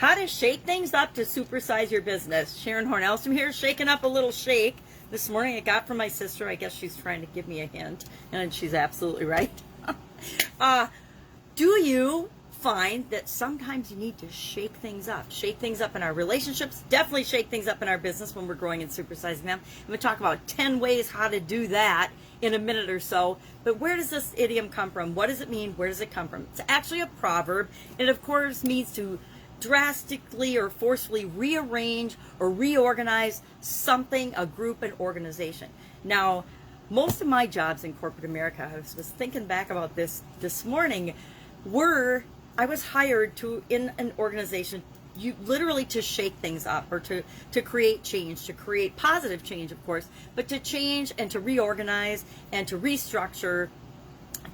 How to shake things up to supersize your business. Sharon Horne-Ellstrom here, shaking up a little shake. This morning I got from my sister. I guess she's trying to give me a hint, and she's absolutely right. Do you find that sometimes you need to shake things up? Shake things up in our relationships, definitely shake things up in our business when we're growing and supersizing them. I'm going to talk about 10 ways how to do that in a minute or so. But where does this idiom come from? What does it mean? Where does it come from? It's actually a proverb. It, of course, means to drastically or forcefully rearrange or reorganize something, a group, an organization. Now, most of my jobs in corporate America, I was thinking back about this morning, I was hired in an organization literally to shake things up, or to create change, to create positive change, of course, but to change and to reorganize and to restructure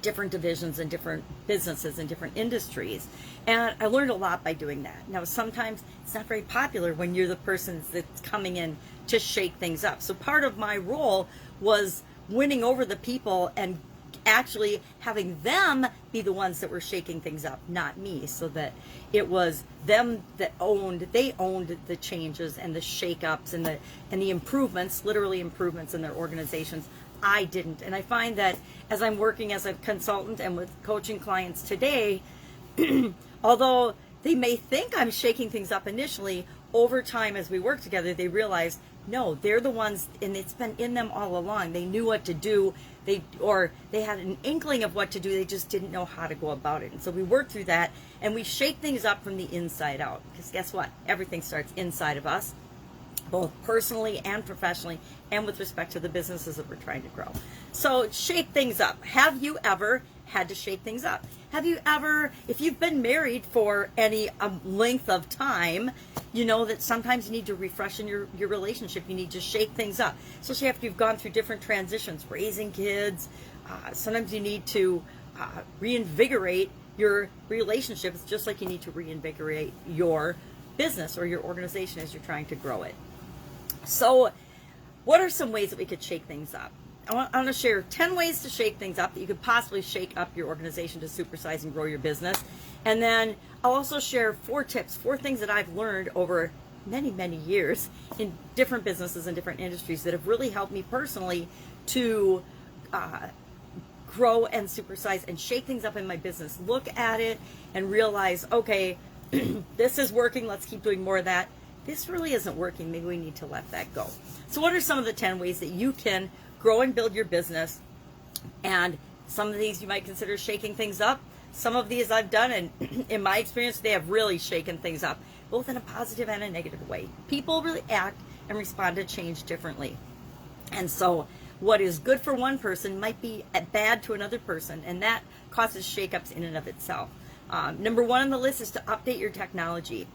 different divisions and different businesses and different industries. And I learned a lot by doing that. Now, sometimes it's not very popular when you're the person that's coming in to shake things up. So part of my role was winning over the people and actually having them be the ones that were shaking things up, not me, so that it was them that owned the changes and the shake-ups and the improvements, literally improvements in their organizations. I didn't. And I find that as I'm working as a consultant and with coaching clients today, although they may think I'm shaking things up initially, over time as we work together, they realize, no, they're the ones, and it's been in them all along. They knew what to do, or they had an inkling of what to do, they just didn't know how to go about it. And so we work through that, and we shake things up from the inside out. Because guess what? Everything starts inside of us, both personally and professionally, and with respect to the businesses that we're trying to grow. So shake things up. Have you ever had to shake things up? Have you ever, if you've been married for any length of time, you know that sometimes you need to refresh in your relationship. You need to shake things up, especially after you've gone through different transitions, raising kids. Sometimes you need to reinvigorate your relationships, just like you need to reinvigorate your business or your organization as you're trying to grow it. So what are some ways that we could shake things up? I want to share 10 ways to shake things up that you could possibly shake up your organization to supersize and grow your business. And then I'll also share 4 tips, 4 things that I've learned over many, many years in different businesses and different industries that have really helped me personally to grow and supersize and shake things up in my business. Look at it and realize, okay, this is working, let's keep doing more of that. This really isn't working, maybe we need to let that go. So what are some of the 10 ways that you can grow and build your business? And some of these you might consider shaking things up. Some of these I've done, and in my experience, they have really shaken things up, both in a positive and a negative way. People really act and respond to change differently. And so what is good for one person might be bad to another person, and that causes shakeups in and of itself. Number 1 on the list is to update your technology.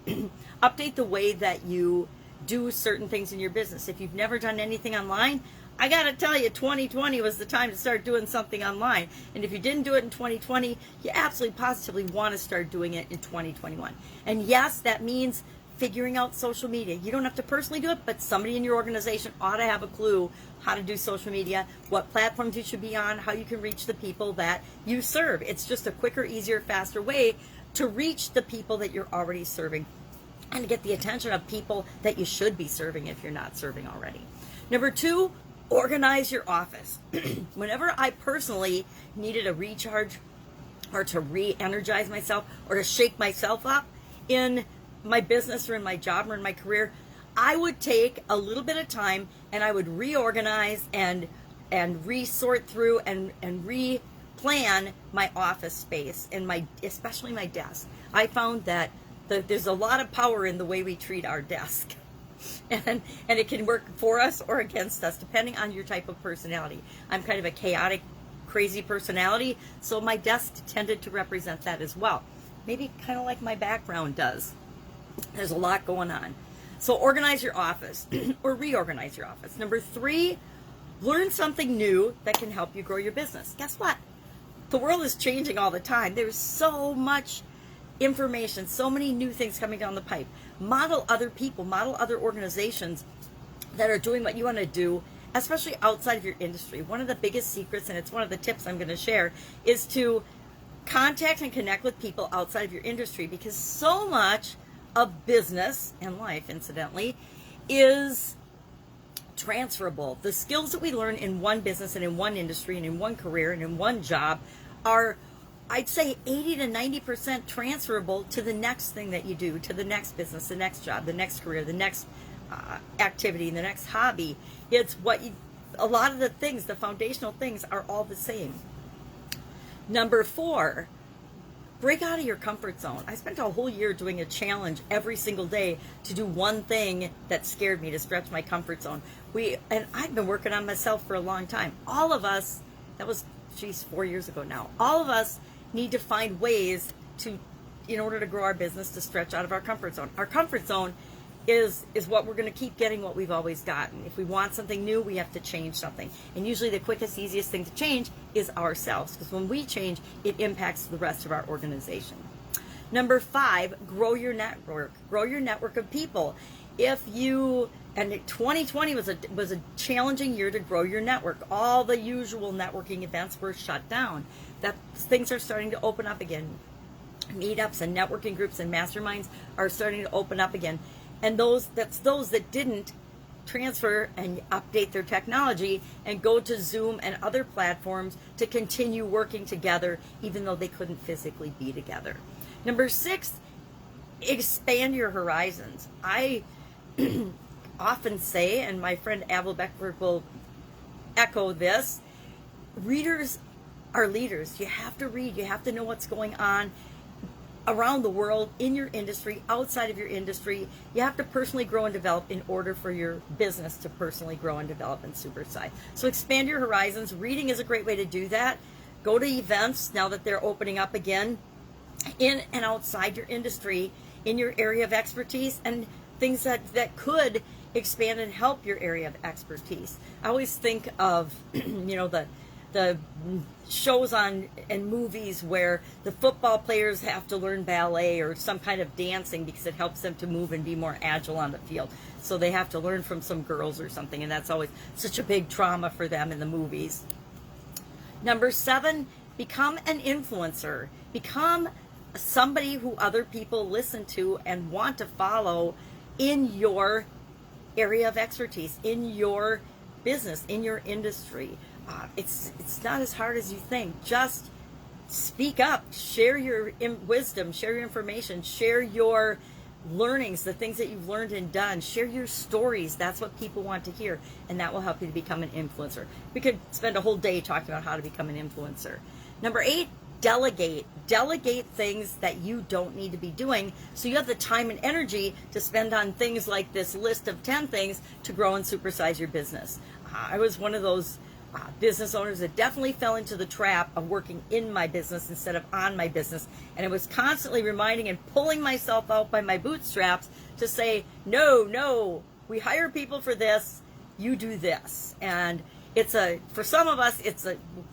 Update the way that you do certain things in your business. If you've never done anything online, I got to tell you, 2020 was the time to start doing something online. And if you didn't do it in 2020, you absolutely positively want to start doing it in 2021. And yes, that means figuring out social media. You don't have to personally do it, but somebody in your organization ought to have a clue how to do social media, what platforms you should be on, how you can reach the people that you serve. It's just a quicker, easier, faster way to reach the people that you're already serving and to get the attention of people that you should be serving if you're not serving already. Number 2, organize your office. Whenever I personally needed a recharge or to re-energize myself or to shake myself up in my business or in my job or in my career, I would take a little bit of time and I would reorganize and resort through and replan my office space and especially my desk. I found that there's a lot of power in the way we treat our desk. And it can work for us or against us, depending on your type of personality. I'm kind of a chaotic, crazy personality, so my desk tended to represent that as well. Maybe kind of like my background does. There's a lot going on. So organize your office or reorganize your office. Number 3, learn something new that can help you grow your business. Guess what? The world is changing all the time. There's so much information, so many new things coming down the pipe. Model other people, model other organizations that are doing what you want to do, especially outside of your industry. One of the biggest secrets, and it's one of the tips I'm going to share, is to contact and connect with people outside of your industry, because so much of business and life, incidentally, is transferable. The skills that we learn in one business and in one industry and in one career and in one job are, I'd say, 80 to 90% transferable to the next thing that you do, to the next business, the next job, the next career, the next activity, the next hobby. It's what you, a lot of the things, the foundational things are all the same. Number 4, break out of your comfort zone. I spent a whole year doing a challenge every single day to do one thing that scared me, to stretch my comfort zone. And I've been working on myself for a long time. All of us, that was, 4 years ago now. All of us need to find ways to, in order to grow our business, to stretch out of our comfort zone. Our comfort zone is what we're going to keep getting what we've always gotten. If we want something new, we have to change something. And usually the quickest, easiest thing to change is ourselves, because when we change, it impacts the rest of our organization. Number 5, grow your network. Grow your network of people. And 2020 was a challenging year to grow your network. All the usual networking events were shut down. Things are starting to open up again. Meetups and networking groups and masterminds are starting to open up again. And those that didn't transfer and update their technology and go to Zoom and other platforms to continue working together, even though they couldn't physically be together. Number 6, expand your horizons. I often say, and my friend Abel Beckford will echo this, readers are leaders. You have to read. You have to know what's going on around the world, in your industry, outside of your industry. You have to personally grow and develop in order for your business to personally grow and develop and supersize. So expand your horizons. Reading is a great way to do that. Go to events now that they're opening up again, in and outside your industry, in your area of expertise, and things that could expand and help your area of expertise. I always think of, the shows on and movies where the football players have to learn ballet or some kind of dancing because it helps them to move and be more agile on the field. So they have to learn from some girls or something, and that's always such a big trauma for them in the movies. Number 7, become an influencer. Become somebody who other people listen to and want to follow in your area of expertise, in your business, in your industry. It's not as hard as you think. Just speak up, share your wisdom, share your information, share your learnings, the things that you've learned and done, share your stories. That's what people want to hear, and that will help you to become an influencer. We could spend a whole day talking about how to become an influencer. Number 8, delegate. Delegate things that you don't need to be doing, so you have the time and energy to spend on things like this list of 10 things to grow and supersize your business. I was one of those business owners that definitely fell into the trap of working in my business instead of on my business, and it was constantly reminding and pulling myself out by my bootstraps to say, no, we hire people for this, you do this. And for some of us,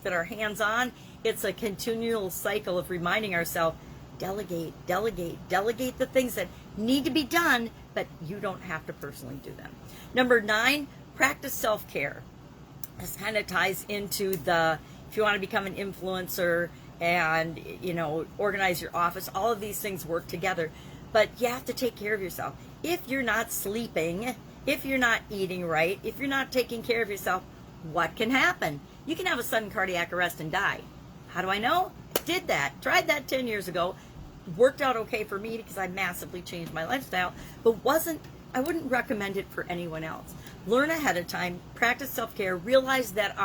that are hands-on, it's a continual cycle of reminding ourselves, delegate the things that need to be done, but you don't have to personally do them. Number 9, practice self-care. This kind of ties into if you want to become an influencer and, organize your office, all of these things work together, but you have to take care of yourself. If you're not sleeping, if you're not eating right, if you're not taking care of yourself, what can happen? You can have a sudden cardiac arrest and die. How do I know? Did that. Tried that 10 years ago. Worked out okay for me because I massively changed my lifestyle, but I wouldn't recommend it for anyone else. Learn ahead of time, practice self-care, realize that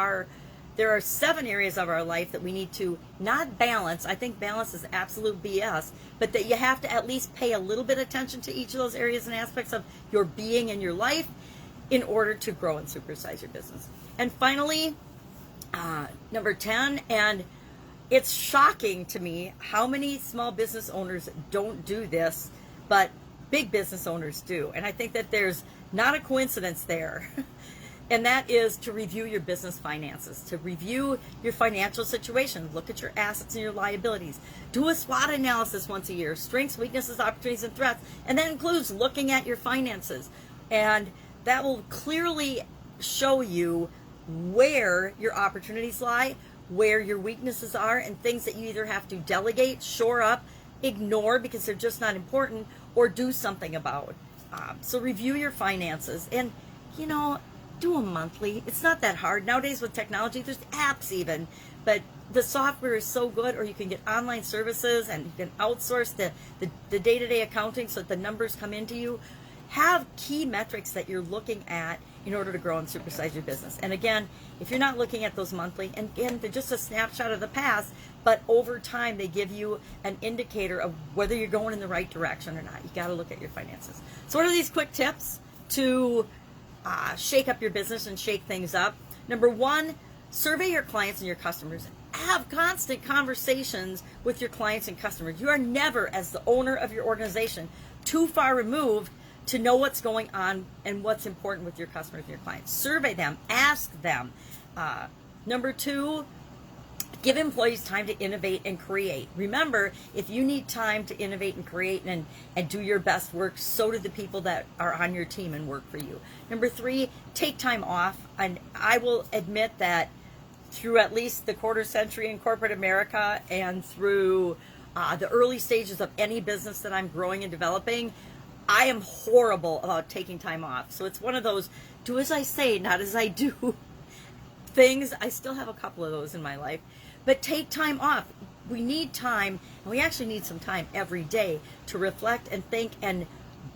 there are 7 areas of our life that we need to not balance. I think balance is absolute BS, but that you have to at least pay a little bit of attention to each of those areas and aspects of your being and your life in order to grow and supersize your business. And finally, number 10, and it's shocking to me how many small business owners don't do this, but big business owners do. And I think that there's not a coincidence there. And that is to review your business finances, to review your financial situation, look at your assets and your liabilities, do a SWOT analysis once a year, strengths, weaknesses, opportunities, and threats, and that includes looking at your finances. And that will clearly show you where your opportunities lie, where your weaknesses are, and things that you either have to delegate, shore up, ignore because they're just not important, or do something about. So review your finances and, you know, do a monthly. It's not that hard. Nowadays with technology, there's apps even, but the software is so good, or you can get online services and you can outsource the day-to-day accounting so that the numbers come into you. Have key metrics that you're looking at in order to grow and supersize your business. And again, if you're not looking at those monthly, and again, they're just a snapshot of the past, but over time they give you an indicator of whether you're going in the right direction or not. You got to look at your finances. So what are these quick tips to shake up your business and shake things up? Number one, survey your clients and your customers. Have constant conversations with your clients and customers. You are never, as the owner of your organization, too far removed to know what's going on and what's important with your customers and your clients. Survey them, ask them. Number two, give employees time to innovate and create. Remember, if you need time to innovate and create and do your best work, so do the people that are on your team and work for you. Number three, take time off. And I will admit that through at least the quarter century in corporate America and through the early stages of any business that I'm growing and developing, I am horrible about taking time off. So it's one of those do as I say, not as I do things. I still have a couple of those in my life. But take time off. We need time, and we actually need some time every day to reflect and think and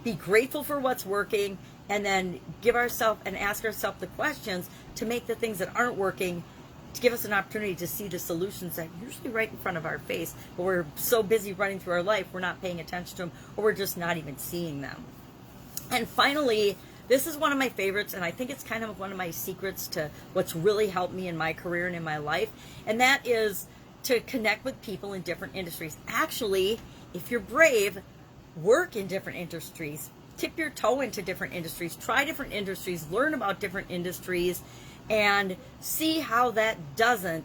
be grateful for what's working, and then give ourselves and ask ourselves the questions to make the things that aren't working, to give us an opportunity to see the solutions that are usually right in front of our face, but we're so busy running through our life, we're not paying attention to them, or we're just not even seeing them. And finally, this is one of my favorites, and I think it's kind of one of my secrets to what's really helped me in my career and in my life, and that is to connect with people in different industries. Actually, if you're brave, work in different industries, tip your toe into different industries, try different industries, learn about different industries, and see how that doesn't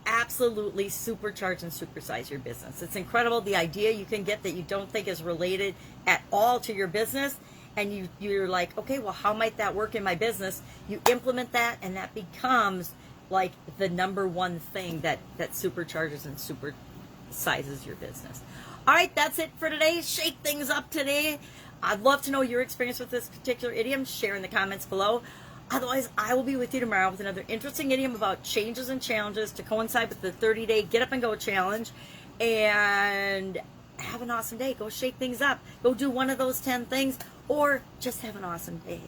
absolutely supercharge and supersize your business. It's incredible the idea you can get that you don't think is related at all to your business, and you're like, okay, well, how might that work in my business? You implement that, and that becomes like the number one thing that supercharges and supersizes your business. All right, that's it for today. Shake things up today. I'd love to know your experience with this particular idiom. Share in the comments below. Otherwise, I will be with you tomorrow with another interesting idiom about changes and challenges to coincide with the 30-day Get Up and Go challenge. And have an awesome day. Go shake things up. Go do one of those 10 things, or just have an awesome day.